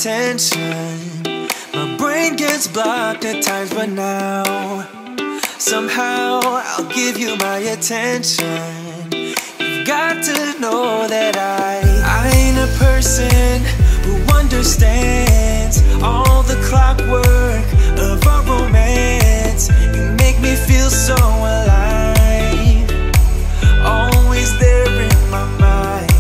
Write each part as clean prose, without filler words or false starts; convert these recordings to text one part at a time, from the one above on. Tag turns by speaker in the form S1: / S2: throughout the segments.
S1: attention. My brain gets blocked at times, but now somehow I'll give you my attention. You've got to know that I ain't a person who understands all the clockwork of our romance. You make me feel so alive, always there in my mind.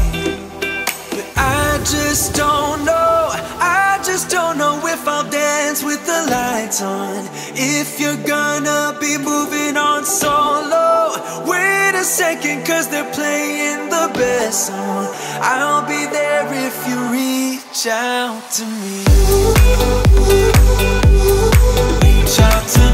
S1: But I just don't know, I just don't know if I'll dance with the lights on, if you're gonna be moving on solo. Wait a second, cause they're playing the best song. I'll be there if you reach out to me. Reach out to me.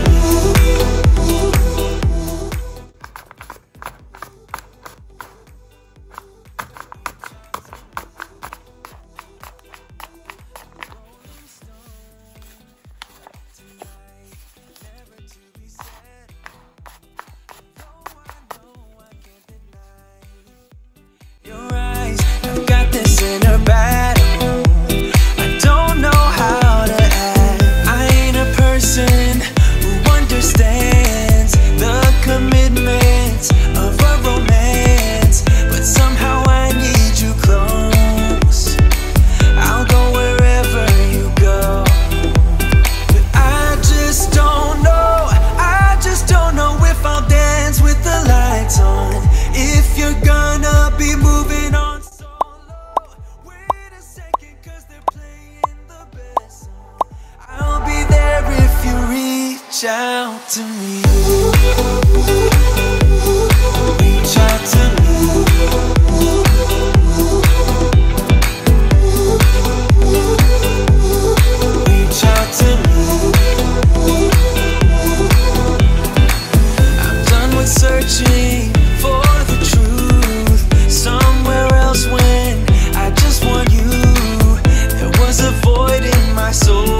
S1: Reach out to me. Reach out to me. Reach out to me. I'm done with searching for the truth somewhere else when I just want you. There was a void in my soul.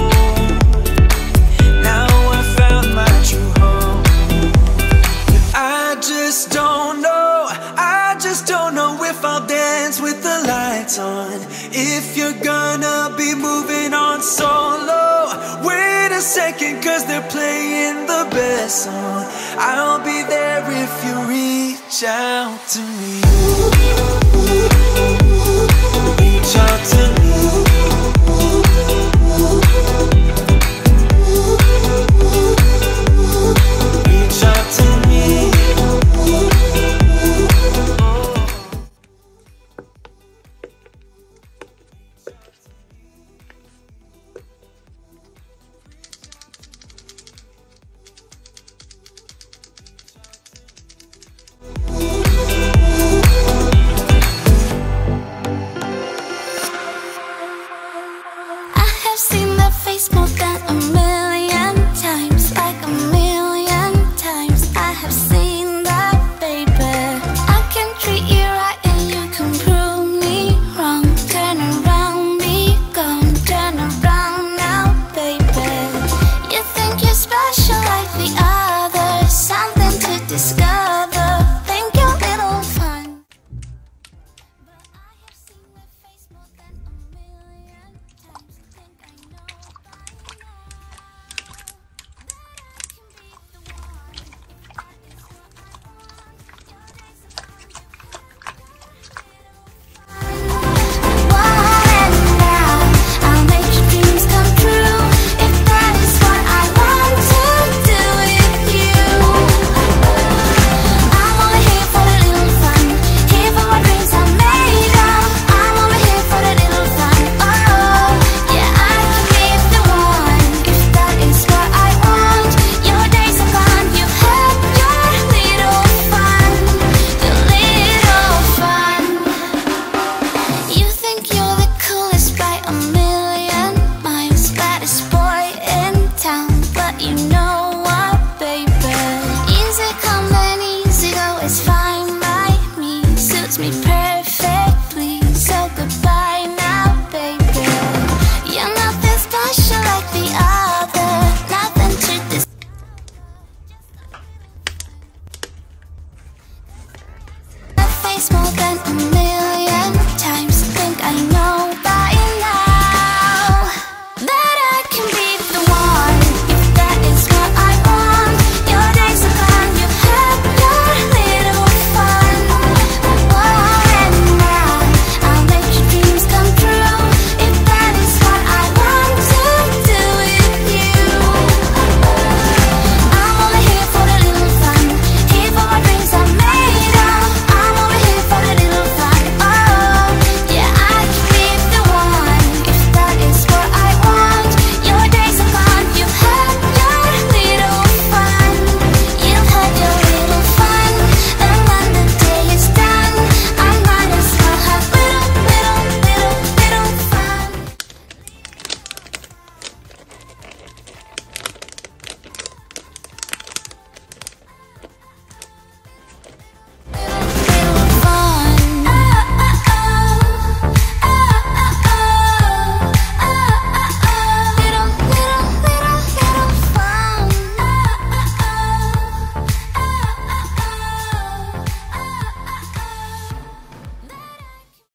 S1: On, if you're gonna be moving on solo. Wait a second, cause they're playing the best song. I'll be there if you reach out to me. Reach out to me. Reach out to me.
S2: More than a million times, like a million times. I have seen that, baby. I can treat you right and you can prove me wrong. Turn around, be gone. Turn around now, baby. You think you're special like the others, something to discover. Think you're little fun, but I have seen that face more than a million times. Think I know. Small